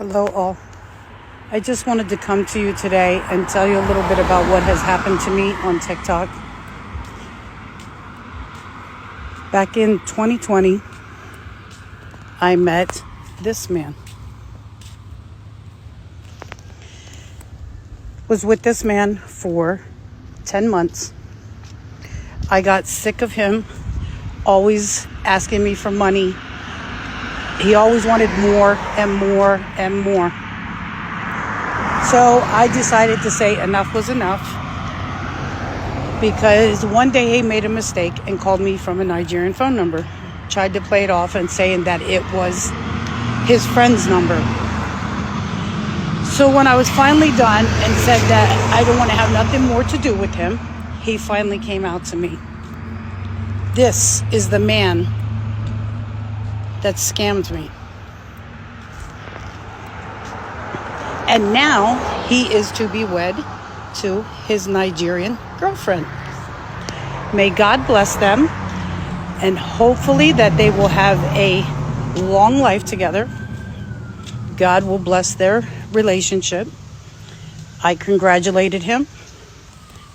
Hello all. I just wanted to come to you today and tell you a little bit about what has happened to me on TikTok. Back in 2020, I met this man. Was with this man for 10 months. I got sick of him always asking me for money. He always wanted more and more and more. So I decided to say enough was enough, because one day he made a mistake and called me from a Nigerian phone number. Tried to play it off and saying that it was his friend's number. So when I was finally done and said that I don't want to have nothing more to do with him, he finally came out to me. This is the man that scammed me. And now he is to be wed to his Nigerian girlfriend. May God bless them, and hopefully that they will have a long life together. God will bless their relationship. I congratulated him,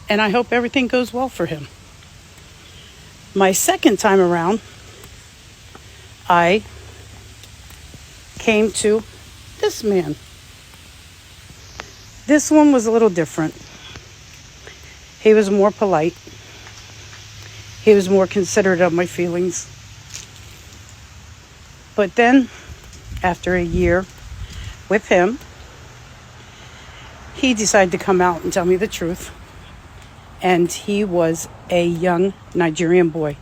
and I hope everything goes well for him. My second time around, I came to this man. This one was a little different. He was more polite. He was more considerate of my feelings. But then, after a year with him, he decided to come out and tell me the truth. And he was a young Nigerian boy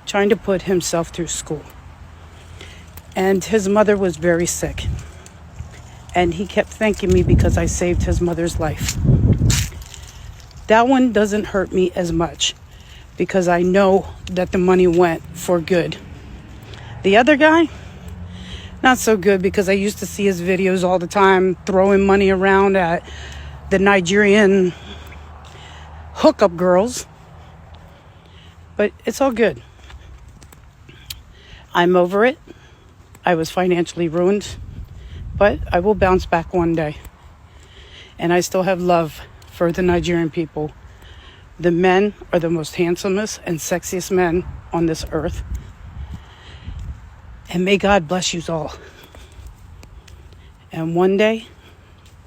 trying to put himself through school. And his mother was very sick. And he kept thanking me because I saved his mother's life. That one doesn't hurt me as much because I know that the money went for good. The other guy, not so good, because I used to see his videos all the time throwing money around at the Nigerian hookup girls. But it's all good. I'm over it. I was financially ruined, but I will bounce back one day. And I still have love for the Nigerian people. The men are the most handsomest and sexiest men on this earth. And may God bless you all. And one day,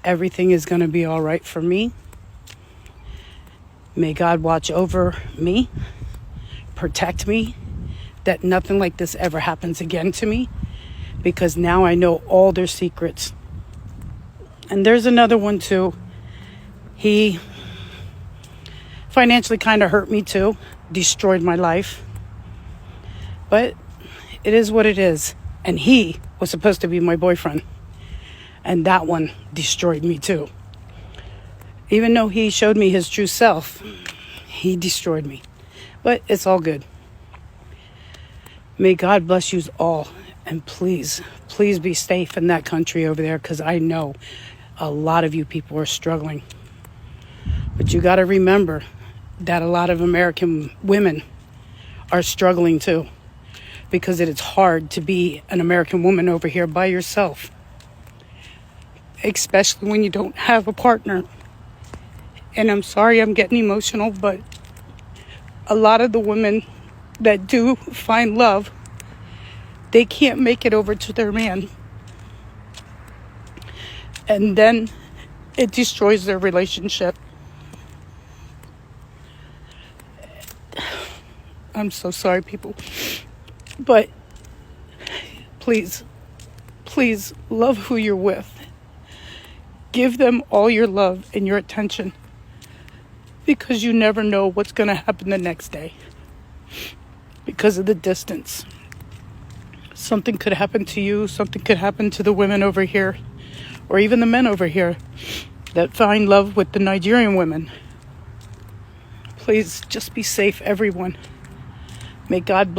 everything is going to be all right for me. May God watch over me, protect me, that nothing like this ever happens again to me. Because now I know all their secrets. And there's another one too. He financially kind of hurt me too. Destroyed my life. But it is what it is. And he was supposed to be my boyfriend. And that one destroyed me too. Even though he showed me his true self, he destroyed me. But it's all good. May God bless you all. And please, please be safe in that country over there, because I know a lot of you people are struggling. But you got to remember that a lot of American women are struggling too, because it is hard to be an American woman over here by yourself, especially when you don't have a partner. And I'm sorry I'm getting emotional, but a lot of the women that do find love, they can't make it over to their man. And then it destroys their relationship. I'm so sorry, people. But please, please love who you're with. Give them all your love and your attention. Because you never know what's going to happen the next day. Because of the distance. Something could happen to you. Something could happen to the women over here. Or even the men over here that find love with the Nigerian women. Please just be safe, everyone. May God bless.